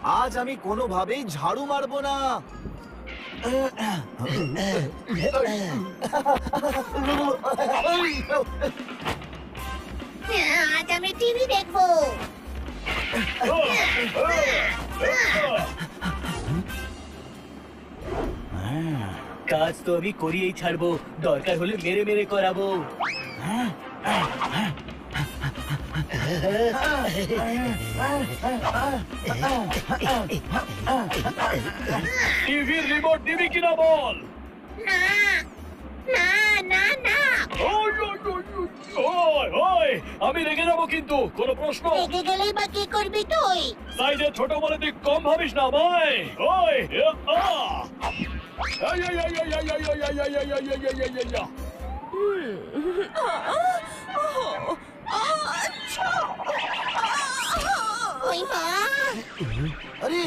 আজ আমি কোনোভাবেই ঝাড়ু মারবো না। আজ আমি টিভি দেখবো। কাজ তো আমি করিয়েই ছাড়বো, দরকার হলে মেরে মেরে করাবো। টিভির রিমোট দিবি কিনা বল। না না না না, ওই, ওই, ওই, ওই, ওই, আমি রেগে যাবো কিন্তু, কোনো প্রশ্ন? রেগে গেলেই বা কি করবি তুই? সাইজে ছোট বলে তুই কম ভাবিস না ভাই। ওই এই, এই, এই, এই, এই, এই, এই, এই, এই, এই, এই, এই, এই, এই, এই। ওই মা, আরে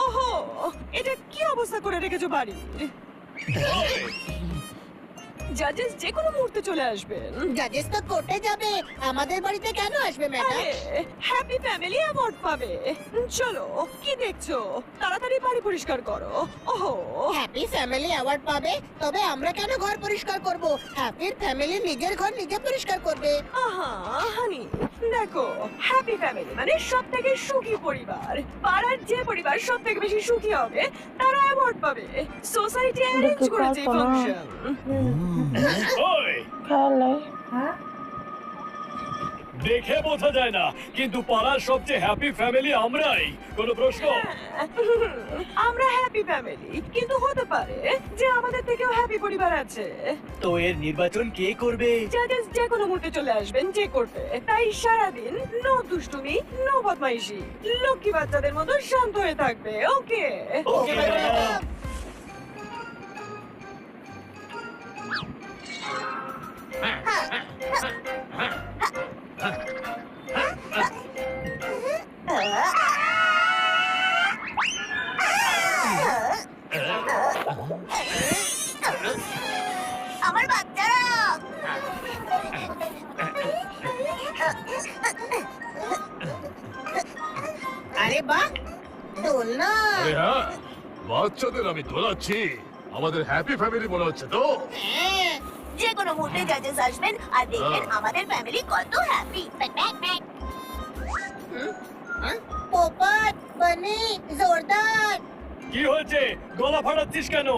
ওহো, এটা কি অবস্থা করে রেখেছো বাড়ির? জাজেস যে কোনো মুহূর্তে চলে আসবেন। জাজেস তো কোর্টে যাবে, আমাদের বাড়িতে কেন আসবে ম্যাডাম? হ্যাপি ফ্যামিলি অ্যাওয়ার্ড পাবে। চলো, কি দেখছো? তাড়াতাড়ি বাড়ি পরিষ্কার করো। ওহো, হ্যাপি ফ্যামিলি অ্যাওয়ার্ড পাবে, তবে আমরা কেন ঘর পরিষ্কার করব? হ্যাপির ফ্যামিলি নিজের ঘর নিজে পরিষ্কার করবে। আহা হানি, দেখো, হ্যাপি ফ্যামিলি মানে সব থেকে সুখী পরিবার। পাড়ার যে পরিবার সব থেকে বেশি সুখী হবে তারা অ্যাওয়ার্ড পাবে। সোসাইটি অ্যারেঞ্জ করেছে এই ফাংশন। ওই, দেখে বোঝা যায় না, কিন্তু পাড়ার সবচেয়ে হ্যাপি ফ্যামিলি আমরাই। কোনো প্রশ্ন? আমরা হ্যাপি ফ্যামিলি, কিন্তু হতে পারে যে আমাদের থেকেও হ্যাপি পরিবার আছে। তো এর নির্বাচন কে করবে? জাজেস যে কোনো মুহূর্তে চলে আসবেন, যে করতে। তাই সারাদিন নো দুষ্টুমি, নো বদমাইশি, লক্ষ্মী বাচ্চাদের মতো শান্ত হয়ে থাকবে। ওকে? Okay madam. আমার বাচ্চারা, আরে বাহ, দোলনা। আরে হ্যাঁ, বাচ্চাদের আমি দোলাচ্ছি। আমাদের হ্যাপি ফ্যামিলি মনে হচ্ছে তো? হ্যাঁ, যে কোনো মুহূর্তে জাজেস আসবেন আর দেখবেন আমাদের ফ্যামিলি কত হ্যাপি। পোপট, বানি, জোরদার। কি হয়েছে? গলা ফাটাচ্ছিস কেন?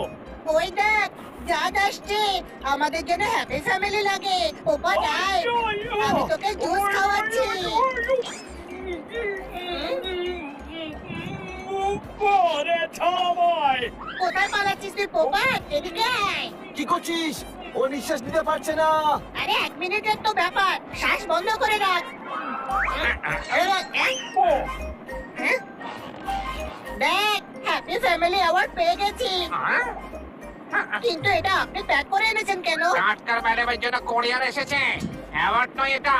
ওই দেখ, জাজ আসছে। আমাদের জন্য হ্যাপি ফ্যামিলি লাগে। পোপট আয়, আমি তোকে জুস খাওয়াচ্ছি। আরে ছাড় ভাই। কোথায় পালাচ্ছিস তুই পোপট? এদিকে আয়। কি করছিস? ও নিঃশ্বাস নিতে পারছে না। আরে 1 মিনিটের তো ব্যাপার, শ্বাস বন্ধ করে রাখ। দেখ, হ্যাপি ফ্যামিলি অ্যাওয়ার্ড পেয়ে গেছি। কিন্তু এটা আপনি প্যাক করে এনেছেন কেন? ডাক্তার ম্যাডামের জন্য কোরিয়ার এসেছে। অ্যাওয়ার্ড নয় এটা।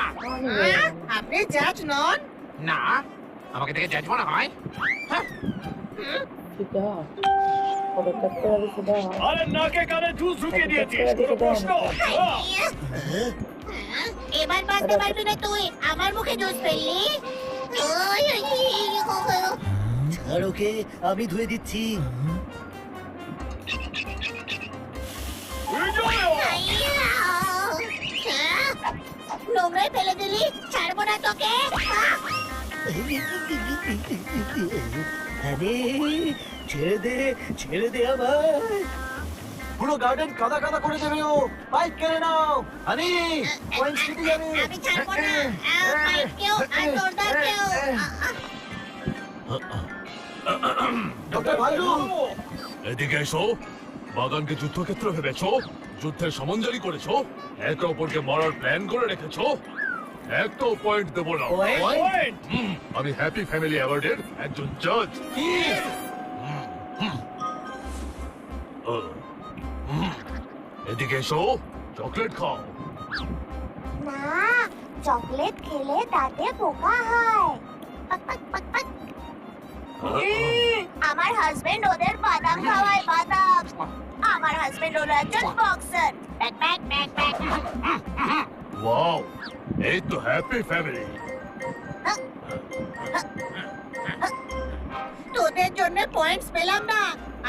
আপনি জাজ নন? না, আমাকে দেখে জাজ মনে হয়। আরে নাকে কানে জুস ঢুকিয়ে দিয়েছিস, কোনো প্রশ্ন? এবার বাঁচতে পারবি না তুই, আমার মুখে জুস ফেললি। ছাড় ওকে, আমি ধুয়ে দিচ্ছি। নোংরায় ফেলে দিলি, ছাড়বো না তোকে। আরে ছেড়ে দে আমায়। পুরো গার্ডেন কাদা কাদা করে দেবে ও। বাইক কেড়ে নাও। হানি, পয়েন্ট জিতে যাবে। আমি ছাড়বো না। পাইপকেও আর জোরদারকেও। ডক্টর ভাল্লু, এদিকে এসো। বাগানকে যুদ্ধক্ষেত্র ভেবেছো? যুদ্ধের সমঞ্জলি করেছো? একে অপরকে মারার প্ল্যান করে রেখেছো? একটাও পয়েন্ট দেবো না। পয়েন্ট? আমি হ্যাপি ফ্যামিলি অ্যাওয়ার্ডের একজন জাজ। এদিকে এসো, চকলেট খাও। না, চকলেট খেলে দাঁতে পোকা হয়। আমার হাজবেন্ড ওদের বাদাম খাওয়ায়, বাদাম। আমার হাজবেন্ড হলো একজন boxer. Back back back back. Wow, এই তো হ্যাপি ফ্যামিলি। তোদের জন্য পয়েন্টস পেলাম না,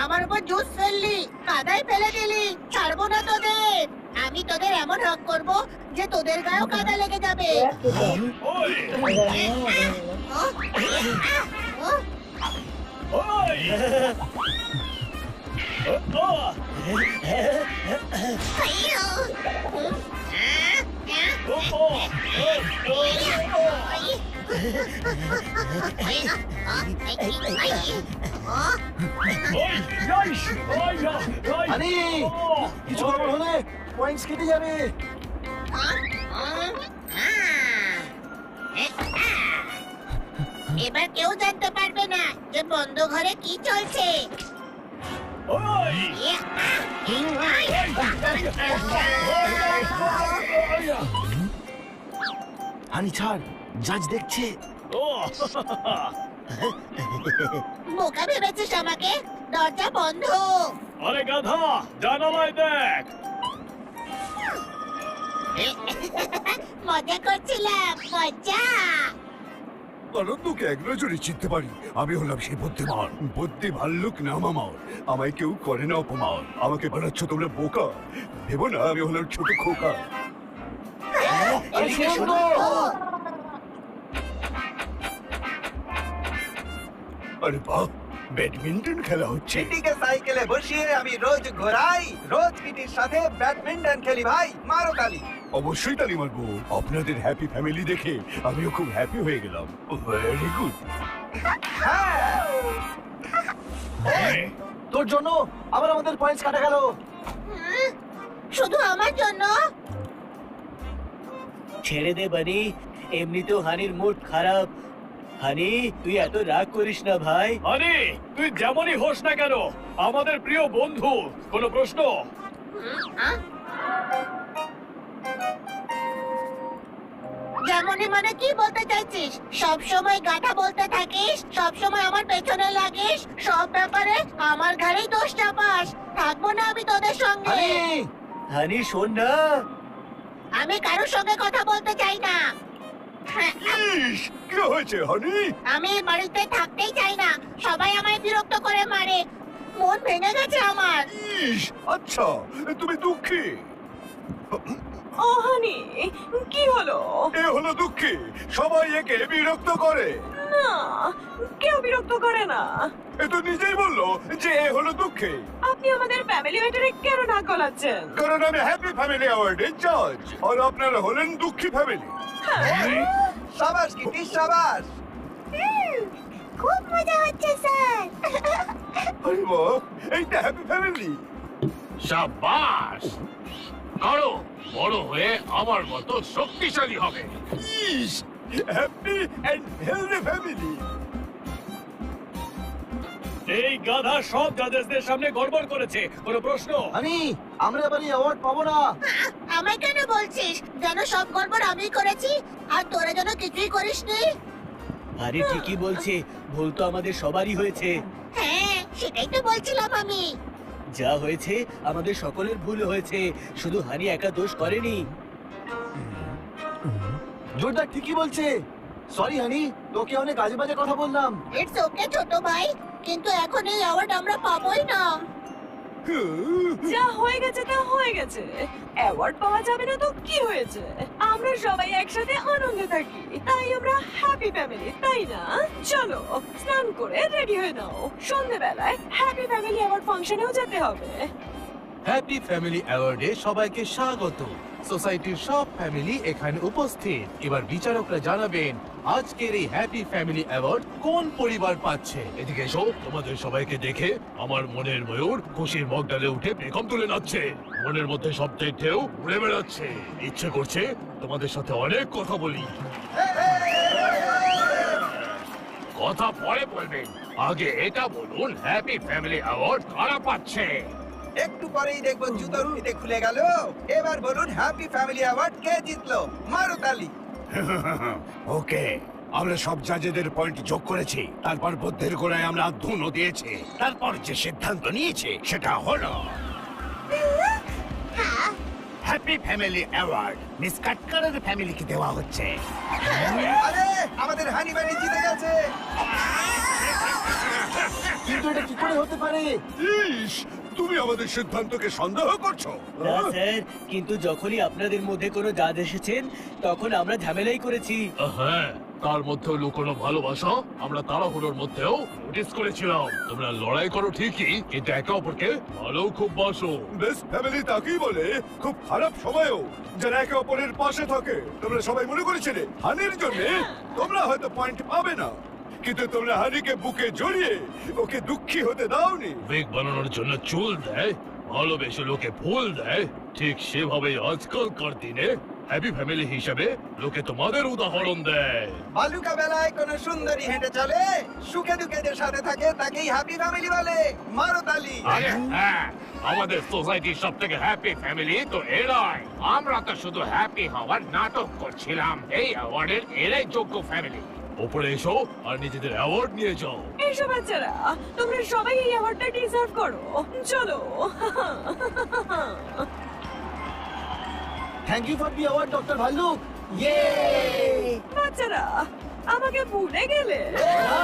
আমার উপর জুস ফেললি, কাদায় ফেলে দিলি, ছাড়বো না তোদের। আমি তোদের এমন হক করব যে তোদের গায়েও কাদা লেগে যাবে। ওই ওই হানি কিছু গড়বড় হলে পয়েন্টস কেটে যাবে। এবার কেউ জানতে পারবে না যে বন্ধ ঘরে কি চলছে। হানি ছাড়, জাজ দেখছে। বোকা ভেবেছিস আমাকে? দরজা বন্ধ। আরে গাধা, জানালায় দেখ। মজা করছিলাম, মজা। আনন্দকে এক নজরে চিনতে পারি। আমি হলাম সেই বুদ্ধিমান ভাল্লুক নাম আমার। আমায় কেউ করে না অপমান। আমাকে বানাচ্ছ তোমরা বোকা, ভেবো না আমি হলাম ছোট খোকা। এদিকে শোনো। আরে বাহ, ব্যাডমিন্টন খেলা হচ্ছে। কিটিকে সাইকেলে বসিয়ে আমি রোজ ঘোরাই, রোজ কিটির সাথে ব্যাডমিন্টন খেলি ভাই। মারো তালি। অবশ্যই তালি মারবো। আপনাদের হ্যাপি ফ্যামিলি দেখে আমিও খুব হ্যাপি হয়ে গেলাম। Very good. তোর জন্য আবার আমাদের পয়েন্টস কাটা গেল। শুধু আমার জন্য? ছেড়ে দে বানি, এমনিতেও হানির মুড খারাপ। হানি, তুই এত রাগ করিস না ভাই। আরে তুই যেমনই হোস না কেন, আমাদের প্রিয় বন্ধু। কোনো প্রশ্ন? যেমনই মানে কি বলতে চাইছিস? সব সময় গাধা বলতে থাকিস, সব সময় আমার পেছনে লাগিস, সব ব্যাপারে আমার ঘাড়েই দোষ চাপাস। থাকবো না আমি তোদের সঙ্গে। হানি হানি শোন না, আমি কারোর সঙ্গে কথা বলতে চাই না। ইস, কি হয়েছে হানি? আমি এই বাড়িতে থাকতেই চাই না। সবাই আমায় বিরক্ত করে মারে। মন ভেঙে গেছে আমার। ইস, আচ্ছা তুমি দুঃখী। ও হানি, কি হলো? এ হলো দুঃখী, সবাই একে বিরক্ত করে। না, কেউ বিরক্ত করে না। এ তো নিজেই বললো যে এ হলো দুঃখী। আপনি আমাদের ফ্যামিলি ম্যাটারে কেন নাক গলাচ্ছেন? কারণ আমি হ্যাপি ফ্যামিলি অ্যাওয়ার্ডের জাজ, আর আপনারা হলেন দুঃখী ফ্যামিলি। সাবাস কিটি, সাবাস। খুব মজা হচ্ছে স্যার। আরে বাহ, এইটা হ্যাপি ফ্যামিলি। সাবাস করো, বড় হয়ে আমার মতো শক্তিশালী হবে। ইস, হ্যাপি এন্ড হেলদি ফ্যামিলি। এই গাধা সব জাজেসদের সামনে গড়বড় করেছে। কোনো প্রশ্ন? হানি আমরা এবার অ্যাওয়ার্ড পাবো না। আমায় কেন বলছিস? যেন সব গড়বড় আমি করেছি আর তোরা যেন কিছুই করিসনি। হানি ঠিকই বলছে, ভুল তো আমাদের সবারই হয়েছে। হ্যাঁ, সেটাই তো বলছিলাম আমি। যা হয়েছে আমাদের সকলের ভুল হয়েছে, শুধু হানি একা দোষ করেনি। জোরদার ঠিকই বলছে। সরি হানি, তোকে অনেক আজে বাজে কথা বললাম। ইটস ওকে ছোট ভাই, কিন্তু এখন এই অ্যাওয়ার্ড আমরা পাবোই না। যা হয়ে গেছে তা হয়ে গেছে। অ্যাওয়ার্ড পাওয়া যাবে না তো কি হয়েছে? আমরা সবাই একসাথে আনন্দে থাকি, তাই আমরা হ্যাপি ফ্যামিলি, তাই না? চলো স্নান করে রেডি হয়ে নাও, সন্ধ্যেবেলায় হ্যাপি ফ্যামিলি অ্যাওয়ার্ড ফাংশনেও যেতে হবে। হ্যাপি ফ্যামিলি অ্যাওয়ার্ডে সবাইকে স্বাগত। সোসাইটির সব ফ্যামিলি এখানে উপস্থিত। এবার বিচারকরা জানাবেন আজকের এই হ্যাপি ফ্যামিলি অ্যাওয়ার্ড কোন পরিবার পাচ্ছে। এদিকে এসো, তোমাদের সবাইকে দেখে আমার মনের ময়ূর খুশির মগডালে উঠে পেখম তুলে নাচছে। মনের মধ্যে শব্দের ঢেউ উড়ে বেড়াচ্ছে। ইচ্ছে করছে তোমাদের সাথে অনেক কথা বলি। কথা পরে বলবেন, আগে এটা বলুন হ্যাপি ফ্যামিলি অ্যাওয়ার্ড কারা পাচ্ছে? একটু পরেই দেখবো জুতোর ফিতে খুলে গেল। এবার বলুন হ্যাপি ফ্যামিলি অ্যাওয়ার্ড কে জিতলো? মারো তালি। ওকে, আমরা সব জাজেদের পয়েন্ট যোগ করেছি, তারপর বুদ্ধির গোড়ায় আমরা ধুনো দিয়েছি, তারপর যে সিদ্ধান্ত নিয়েছে সেটা হলো হ্যাপি ফ্যামিলি অ্যাওয়ার্ড মিস কাটকারের ফ্যামিলিকে দেওয়া হচ্ছে। আরে আমাদের হানি বাড়ি জিতে গেছে। কিন্তু এটা কি করে হতে পারে? ইস, তুমি আমাদের সিদ্ধান্তকে সন্দেহ করছো? না স্যার, কিন্তু যখনই আপনাদের মধ্যে কোনো জাজ এসেছেন তখন আমরা ঝামেলাই করেছি। হ্যাঁ, তার মধ্যেও লুকোনো ভালোবাসা আমরা তাড়াহুড়োর মধ্যেও নোটিস করেছিলাম। তোমরা লড়াই করো ঠিকই, কিন্তু একে অপরকে ভালো খুব বাসো। বেস্ট ফ্যামিলি তাকেই বলে খুব খারাপ সময়েও যারা একে অপরের পাশে থাকে। তোমরা সবাই মনে করেছিলে হানির জন্য তোমরা হয়তো পয়েন্ট পাবে না, কিন্তু তোমরা হানিকে বুকে জড়িয়ে ওকে দুঃখী হতে দাওনি। বেগ বানানোর জন্য চুল দেয়, ভালোবেসে লোকে ফুল দেয়, ঠিক সেভাবেই আজকালকার দিনে হ্যাপি ফ্যামিলি হিসেবে লোকে তোমাদের উদাহরণ দেয়। বালুকা বেলায় কোন সুন্দরী হেঁটে চলে, সুখে দুঃখে যে সাথে থাকে তাকেই হ্যাপি ফ্যামিলি বলে। মারো তালি। আরে হ্যাঁ, আমাদের সোসাইটির সব থেকে হ্যাপি ফ্যামিলি তো এরাই। আমরা তো শুধু হ্যাপি হওয়ার নাটক করছিলাম। এই অ্যাওয়ার্ডের এরাই যোগ্য ফ্যামিলি। ওপরে এসো আর নিজেদের অ্যাওয়ার্ড নিয়ে যাও। এইসব বাচ্চারা, তোমরা সবাই এই অ্যাওয়ার্ডটা ডিজার্ভ করো। চলো। Thank you for the award doctor ভাল্লুক। বাচ্চারা, আমাকে ভুলে গেলে? না,